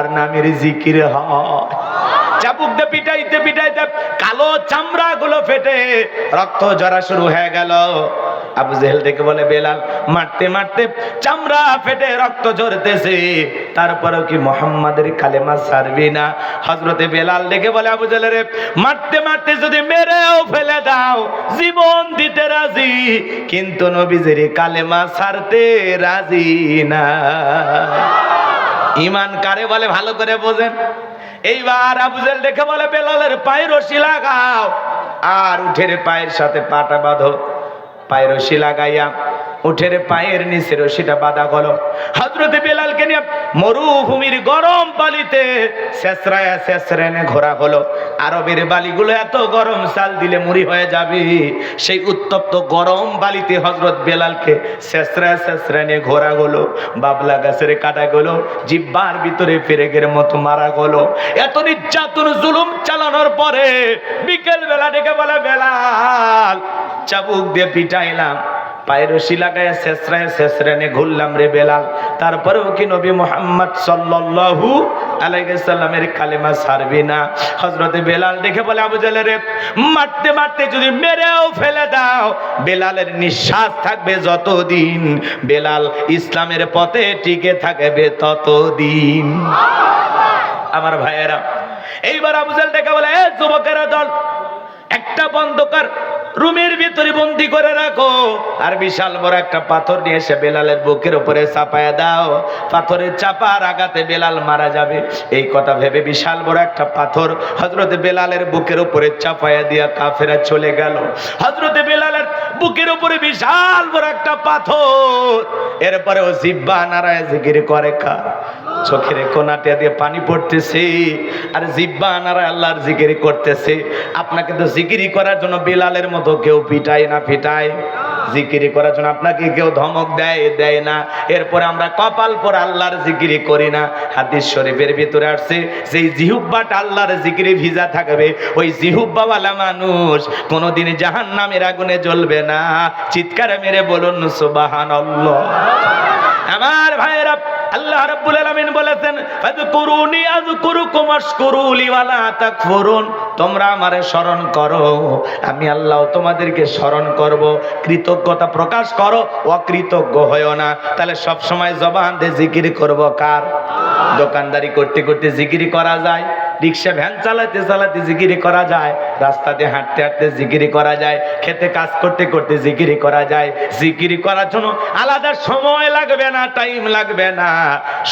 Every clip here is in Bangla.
আল্লাহর নামের জিকির হয়। চাবুক দিয়ে পিটাইতে পিটাইতে কালো চামড়া গুলো ফেটে রক্ত ঝরা শুরু হয়ে গেল। আবু জেহেল দেখে বলে বেলাল, মারতে মারতে চামড়া ফেটে রক্ত ঝরতেছে, তারপরেও কি মুহাম্মাদের কালেমা ছাড়বি না? হযরতে বেলাল দেখে বলে আবু জেহেল রে, মারতে মারতে যদি মেরেও ফেলে দাও জীবন দিতে রাজি, কিন্তু নবীজির কালেমা ছাড়তে রাজি না। ঈমান কারে বলে ভালো করে বোঝেন। এইবার আবু জেহেল দেখে বলে বেলালের পায়ে রশি লাগাও আর উঠের পায়ের সাথে পাটা বাঁধো। পায়ে রশি লাগাইয়া উঠের পায়ের নিচে রশিটা বাঁধা হলো। হযরতে বেলালকে নিয়ে মরুভূমির গরম বালিতে ছেঁচড়ায় ছেঁচড়ায় ঘোরা হলো। আরবের বালিগুলো এত গরম, চাল দিলে মুড়ি হয়ে যাবে। সেই উত্তপ্ত গরম বালিতে হযরত বেলালকে ছেঁচড়ায় ছেঁচড়ায় ঘোরা হলো। বাবলা গাছের কাটা গেলো, জিহ্বার ভিতরে পেরেকের মতো মারা গেলো। এত নির্যাতন জুলুম চালানোর পরে বিকেল বেলা ডেকে বলে বেলাল, চাবুক দিয়ে পিটাইলাম, পায়ের রশি লাগায় ছেঁচড়ায় ছেঁচড়ায় ঘুরলাম রে বেলাল, তারপরেও কি নবী মুহাম্মদ সাল্লাল্লাহু আলাইহি সাল্লামের কালেমা ছাড়বি না? হযরতে বেলাল দেখে বলে আবু জেহেল রে, মারতে মারতে যদি মেরেও ফেলে দাও বেলালের নিঃশ্বাস থাকবে যতদিন, বেলাল ইসলামের পথে টিকে থাকবে ততদিন। আমার ভাইয়েরা, এইবার আবু জেহেল দেখে বলে, এ যুবকেরা দল, একটা বন্ধকার রুমের ভিতরে বন্দি করে রাখো, আর বিশাল বড় একটা পাথর নিয়ে এসে বেলালের বুকের উপরে চাপায়া দাও। পাথরের চাপার আঘাতে বেলাল মারা যাবে, এই কথা ভেবে বিশাল বড় একটা পাথর হযরতে বেলালের বুকের উপরে চাপায়া দিয়া কাফেরা চলে গেল। হযরতে বেলালের বুকের উপরে বিশাল বড় একটা পাথর, এরপরে ও জিহ্বা নাড়ায় জিকির করে কা, চোখের কোনাটা দিয়ে পানি পড়তেছে আর জিহ্বা নাড়ায় আল্লাহর জিকির করতেছে। আপনাকে তো জিকিরি করার জন্য বেলালের মতো কেউ পিটায় না, পিটায় জিকিরি করার জন্য আপনাকে কেউ ধমক দেয়, দেয় না। এরপরে আমরা কপাল পর আল্লাহর জিকিরি করি না। হাদিস শরীফের ভিতরে আসছে, যেই জিহ্বাটা আল্লাহর জিকিরে ভিজা থাকবে ওই জিহ্বাওয়ালা মানুষ কোনোদিন জাহান্নামের আগুনে জ্বলবে না। চিৎকার মেরে বলুন সুবহানাল্লাহ। আমার ভাইয়েরা, আল্লাহ রাব্বুল আলামিন বলেছেন, ফাযকুরুনি আযকুরুকুম ওয়াশকুরু লি ওয়া লা তাকফুরুন, তোমরা আমারে স্মরণ করো, আমি আল্লাহ তোমাদেরকে স্মরণ করব। কৃতজ্ঞতা প্রকাশ করো, অকৃতজ্ঞ হয়ো না। তাহলে সব সময় জবান দিয়ে জিকির করব কার? দোকানদারি করতে করতে জিকির করা যায়, রিক্সা ভ্যান চালাতে চালাতে জিকিরি করা যায়, রাস্তাতে হাঁটতে হাঁটতে জিকিরি করা যায়, খেতে কাজ করতে করতে জিকিরি করা যায়। জিকিরি করার জন্য আলাদা সময় লাগবে না, টাইম লাগবে না।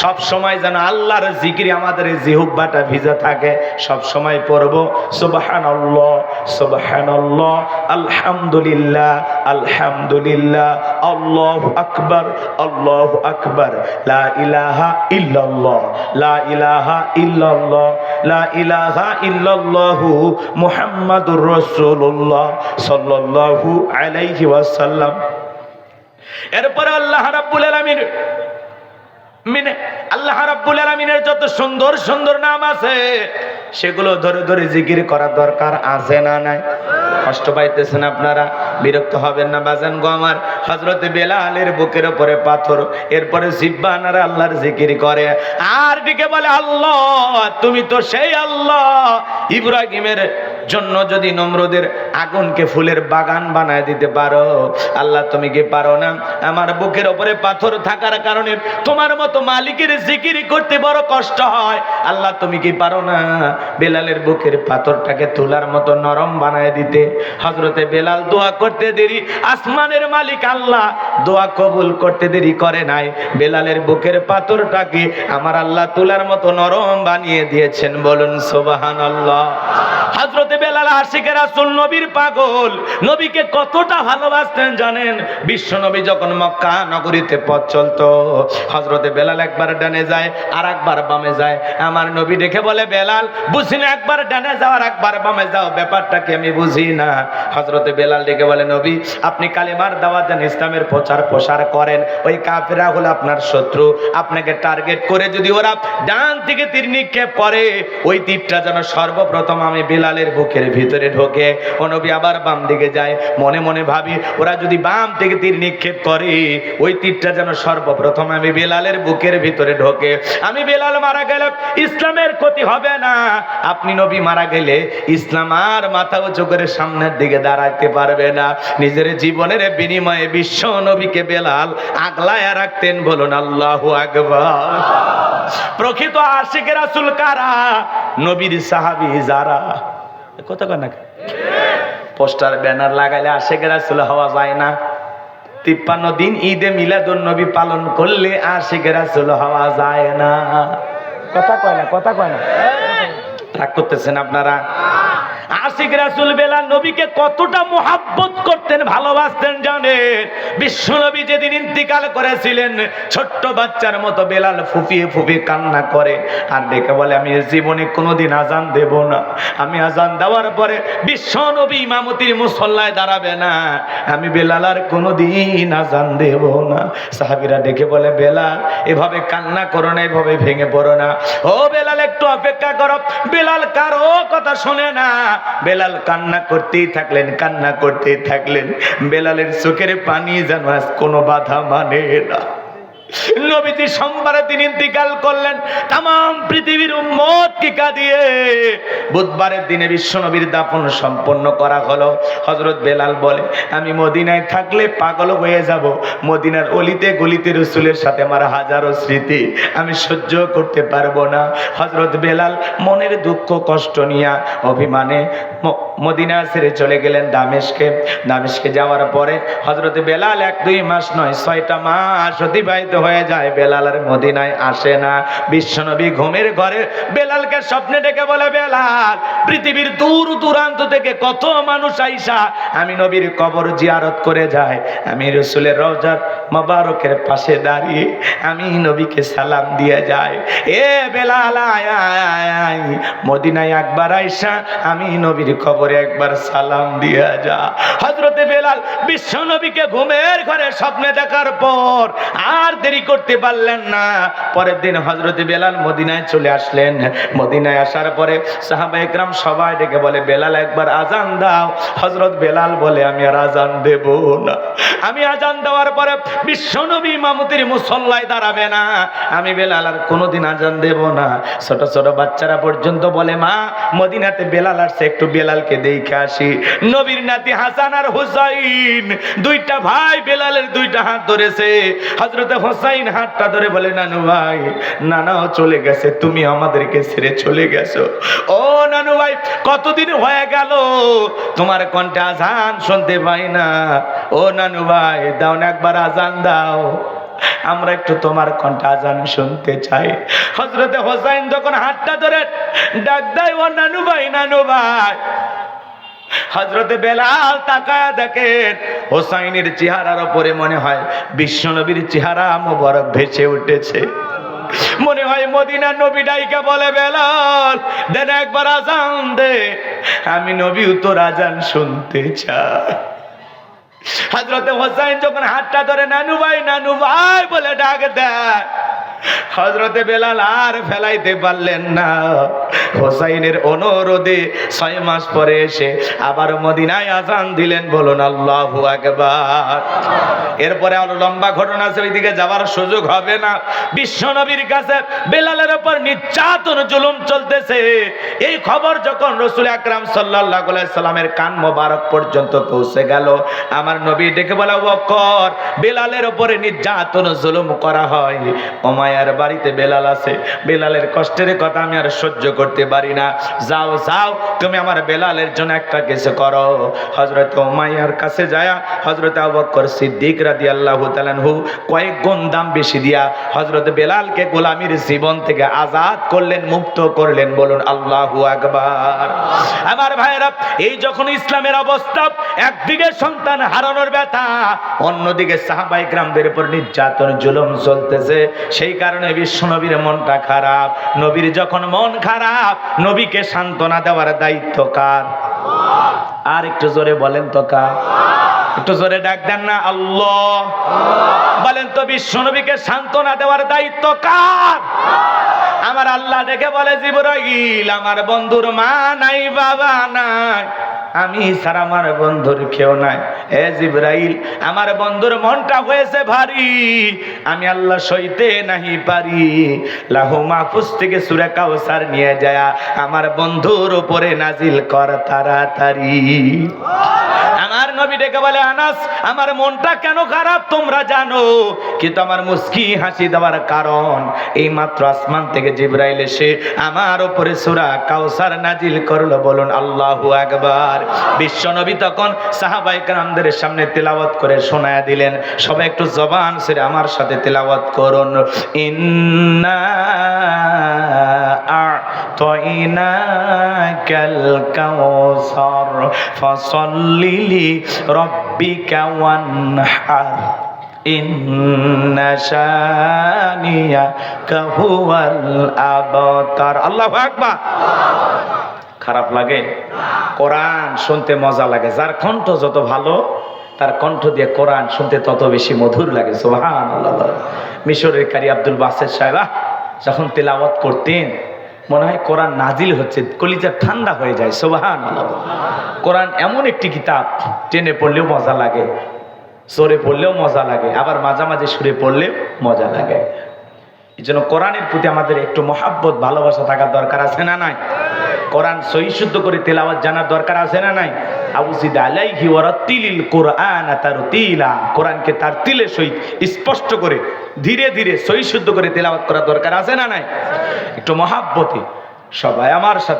সব সময় যেন আল্লাহর জিকিরি আমাদের জিহ্বাটা ভিজা থাকে, সব সময় পড়ব সুবহানাল্লাহ সুবহানাল্লাহ, আলহামদুলিল্লাহ আলহামদুলিল্লাহ, আল্লাহু আকবার আল্লাহু আকবার, লা ইলাহা ইল্লাল্লাহ লা ইলাহা ইল্লাল্লাহ লা ইলাহা ইল্লাল্লাহু মুহাম্মাদুর রাসূলুল্লাহ সাল্লাল্লাহু আলাইহি ওয়াসাল্লাম। এরপর আল্লাহ রাব্বুল আলামিন আল্লাহ রাব্বুল আলামিনের যত সুন্দর সুন্দর নাম আছে সেগুলো ধরে ধরে জিকির করার দরকার আছে না নাই? কষ্ট পাইতেছেন আপনারা, বিরক্ত হবেন না বাজান গো আমার। হযরতে বেলালের বুকের উপরে পাথর, এরপরে জিহ্বা নাড়া আল্লাহর জিকির করে আর ডেকে বলে, আল্লাহ তুমি তো সেই আল্লাহ ইব্রাহিমের জন্য যদি নমরুদের আগুনকে ফুলের বাগান বানায় দিতে পারো, আল্লাহ তুমি কি পারো না? আমার বুকের উপরে পাথর থাকার কারণে তোমার মতো মালিকের জিকির করতে বড় কষ্ট হয়, আল্লাহ তুমি কি পারো না বেলালের বুকের পাথরটাকে তুলার মতো নরম বানায় দিতে? হযরতে বেলাল দোয়া করতে দেরি, আসমানের মালিক আল্লাহ দোয়া কবুল করতে দেরি করে নাই। বেলালের বুকের পাথরটাকে আমার আল্লাহ তুলার মতো নরম বানিয়ে দিয়েছেন, বলুন সুবহানাল্লাহ। হযরতে বেলাল আশিকে রাসূল, নবীর পাগল, নবীকে কতটা ভালোবাসতেন জানেন? বিশ্ব নবী যখন মক্কা নগরীতে পথ চলতো, হযরতে বেলাল একবার ডানে যায় আর একবার বামে যায়। আমার নবী দেখে বলে, বেলাল বুঝি না, একবার ডানে যাও আর একবার বামে যাও, ব্যাপারটাকে আমি বুঝি না। হযরতে বেলাল দেখে বলে, নবী আপনি কালেমার দাওয়াত দেন, ইসলামের প্রচার প্রসার করেন, ওই কাফেররা হলো আপনার শত্রু, আপনাকে টার্গেট করে যদি ওরা ডান থেকে তীর নিক্ষেপ করে, ওই তীরটা যেন সর্বপ্রথম আমি বেলালের বুকের ভিতরে ঢোকে। ও নবী আবার বাম দিকে যায়। মনে মনে ভাবি ওরা যদি বাম থেকে তীর নিক্ষেপ করে ওই তীরটা যেন সর্বপ্রথম আমি বেলালের বুকের ভিতরে ঢোকে। আমি বেলাল মারা গেলে ইসলামের ক্ষতি হবে না, আপনি নবী মারা গেলে ইসলাম আর মাথা উঁচু করে সামনের দিকে দাঁড়াইতে পারবে না। নিজের জীবনের বিনিময়ে বিশ্ব নবীকে বেলাল আগলায় রাখতেন। বলুন আল্লাহু আকবার। প্রকৃত আশিক রাসূল কারা? নবীর সাহাবী যারা। কত কথা পোস্টার ব্যানার লাগাইলে আশিক রাসূল হওয়া যায় না। 53 দিন ঈদে মিলাদুন নবী পালন করলে আশিক রাসূল হওয়া যায় না। কথা কয় না, কথা কয় না। রাগ করতেছেন আপনারা? আশিক রাসূল বেলাল নবীকে কতটা মুহাব্বত করতেন, ভালোবাসতেন জানেন? বিশ্ব নবী যেদিন ইন্তিকাল করেছিলেন ছোট্ট বাচ্চার মতো বেলাল ফুপিয়ে ফুপিয়ে কান্না করে আর ডেকে বলে আমি জীবনে কোনোদিন আজান দেব না। আমি আজান দেওয়ার পরে বিশ্ব নবী ইমামতির মুসল্লায় দাঁড়াবে না, আমি বেলাল আর কোনোদিন আজান দেব না। সাহাবীরা ডেকে বলে বেলাল এভাবে কান্না করো না, এভাবে ভেঙে পড়ো না। ও বেলাল একটু অপেক্ষা করো। বেলাল কারো কথা শোনে না। বেলাল কান্না করতেই থাকলেন, কান্না করতেই থাকলেন। বেলালের চোখের পানি যেন আজ কোনো বাধা মানে না। নবীজি সোমবারে তিনি ইন্তিকাল করলেন, तमाम পৃথিবীর উম্মতকে কাঁদিয়ে বুধবারের দিনে বিশ্ব নবীর দাফন সম্পন্ন করা হলো। হযরত বেলাল বলে আমি মদিনায় থাকলে পাগল হয়ে যাব। মদিনার অলিতে গলিতে রাসূলের সাথে আমার হাজারো স্মৃতি, আমি সহ্য করতে পারবো না। হযরত বেলাল মনের দুঃখ কষ্ট নিয়ে অভিমানে মদিনা ছেড়ে চলে গেলেন দামেস্কে। দামেস্কে যাওয়ার পরে হযরত বেলাল 1-2 মাস নয় 6টা মাস অতিবাহিত হয়ে যায়, বেলাল আর মদিনায় আসে না। বিশ্বনবী ঘুমের ঘরে বেলালকে স্বপ্নে ডেকে বলে বেলাল পৃথিবীর দূর দূরান্ত থেকে কত মানুষ আইসা আমি নবীর কবর জিয়ারত করে যায়, আমি রাসূলের রওজা মোবারকের পাশে দাঁড়িয়ে আমি নবীকে সালাম দিয়ে যাই। এ বেলাল আয় মদিনায় একবার আইসা আমি নবীর কবরে একবার সালাম দিয়ে যা। হযরতে বেলাল বিশ্ব নবীকে ঘুমের ঘরে স্বপ্নে দেখার পর আর দেরি করতে পারলেন না। পরের দিন হযরতে বেলাল মদিনায় চলে আসলেন। মদিনায় আসার পরে সাহাবায়ে কেরাম সবাই ডেকে বলে বেলাল একবার আজান দাও। হযরত বেলাল বলে আমি আর আজান দেব না। আমি আজান দেওয়ার পরে বিশ্ব নবী ইমামতির মুসল্লায় দাঁড়াবে না, আমি বেলাল আর কোনোদিন আজান দেব না। ছোট ছোট বাচ্চারা পর্যন্ত বলে মা মদিনাতে বেলাল আসছে, একটু বেলালকে দেখে আসি। নবীর নাতি হাসান আর হুসাইন দুইটা ভাই বেলালের দুইটা হাত ধরেছে। হযরতে হুসাইন হাতটা ধরে বলে নানু ভাই, নানাও চলে গেছে, তুমি আমাদেরকে ছেড়ে চলে গেছো। ও নানু ভাই কতদিন হয়ে গেল তোমার কণ্ঠে আজান শুনতে পাই না। ও নানু ভাই দাও না একবার আজান দাও, আমরা একটু তোমার কণ্ঠে আজান শুনতে চাই। হযরতে হুসাইন যখন হাতটা ধরে ডাক দেয় ও নানু ভাই, নানু ভাই, হযরতে বেলাল তাকায়া দেখেন হুসাইনের চেহারার উপরে মনে হয় বিশ্বনবীর চেহারা মোবারক ভেসে উঠেছে। মনে হয় মদিনার নবী ডাইকা বলে বেলাল দেন একবার আজান দে, আমি নবী তোর আজান শুনতে চাই। হযরতে হুসাইন যখন হাতটা ধরে নানু ভাই বলে ডাক দেয়, হযরতে বেলাল আর ফেলাইতে পারলেন না। হুসাইনের অনুরোধে 6 মাস পরে এসে আবার মদিনায় আজান দিলেন। বলুন আল্লাহু আকবার। এরপরে আরো লম্বা ঘটনা আছে, ওইদিকে যাওয়ার সুযোগ হবে না। বিশ্ব নবীর কাছে বেলালের উপর নির্যাতন জুলুম চলতেছে এই খবর যখন রাসূল আকরাম সাল্লাল্লাহু আলাইহি সাল্লামের কান মোবারক পর্যন্ত পৌঁছে গেল, আমার নবী ডেকে বলে আবু বকর বেলালের উপরে নির্যাতন জুলুম করা হয়, উমাইয়ার বাড়িতে বেলাল আছে, বেলালের কষ্টের কথা আমি আর সহ্য করতে পারি না, যাও যাও তুমি আমার বেলালের জন্য একটা কিছু করো। হযরত উমাইয়ার কাছে যায় হযরত আবু বকর সিদ্দিক রাদিয়াল্লাহু তাআলা আনহু কয়েক গুণ দাম বেশি দিয়া হযরত বেলালকে গোলামির জীবন থেকে আজাদ করলেন, মুক্ত করলেন। বলুন আল্লাহু আকবার। আমার ভাইরা এই যখন ইসলামের অবস্থা, একদিকে সন্তান হারানোর ব্যথা, অন্যদিকে সাহাবায়ে কেরামদের উপর নির্যাতন জুলুম চলতেছে, সেই কারণে বিশ্বনবীর মনটা খারাপ। নবীর যখন মন খারাপ, নবীকে সান্ত্বনা দেওয়ার দায়িত্ব কার? আর একটু জোরে বলেন তো কার? একটু জোরে ডাক দেন না আল্লাহ। বলেন তো বিশ্বনবীকে সান্ত্বনা দেওয়ার দায়িত্ব কার? আমার আল্লাহ ডেকে বলে জিবরাইল আমার বন্ধুর মা নাই বাবা নাই, আমি ছাড়া আমার বন্ধুর কেউ নাই। এ জিবরাইল আমার বন্ধুর মনটা হয়েছে ভারী, আমি আল্লাহ সইতে নাহি পারি। লাহু মাহফুজ থেকে সূরা কাউসার নিয়ে যায় আমার বন্ধুর উপরে নাজিল কর তাড়াতাড়ি। আমার নবী ডেকে বলে আনাস আমার মনটা কেন খারাপ তোমরা জানো, কিন্তু আমার মুস্কি হাসি দেওয়ার কারণ এই মাত্র আসমান থেকে জিবরাইল এসে আমার উপরে সূরা কাউসার নাজিল করলো। বলুন আল্লাহু আকবার। বিশ্ব নবী তখন সাহাবায়ে কেরামদের সামনে তেলাওয়াত করে শোনায়া দিলেন। সবাই একটু জবান ছেড়ে আমার সাথে তেলাওয়াত করুন। ইন্না আ'তাইনাকাল কাউসার ফাসাল্লি লিরাব্বিকা ওয়ানহার ইন্না শানিয়াকা হুয়াল আবতার। আল্লাহু আকবার। খারাপ লাগে? কোরআন শুনতে মজা লাগে। যার কণ্ঠ যত ভালো তার কণ্ঠ দিয়ে কোরআন শুনতে তত বেশি মধুর লাগে। সুবহানাল্লাহ। মিশরের কারি আব্দুল বাসেত সাহেব যখন তেলাওয়াত করতেন মনে হয় কোরআন নাজিল হচ্ছে, কলিজা ঠান্ডা হয়ে যায়। সুবহানাল্লাহ। কোরআন এমন একটি কিতাব, টেনে পড়লেও মজা লাগে, জোরে পড়লেও মজা লাগে, আবার মাঝামাঝি সুরে পড়লেও মজা লাগে। এই জন্য কোরআনের প্রতি আমাদের একটু মহাব্বত ভালোবাসা থাকার দরকার আছে না নাই? কোরআন সহি শুদ্ধ করে তেলাওয়াত জানার দরকার আছে না নাই? আউযিদ আলাইহি ওয়া রাত্তিলিল কুরআনা তারতিলা। কোরআনকে তার তিলে সহিত স্পষ্ট করে ধীরে ধীরে সহি শুদ্ধ করে তেলাওয়াত করার দরকার আছে না নাই? একটু মহাব্বতে সবাই আমার সাথে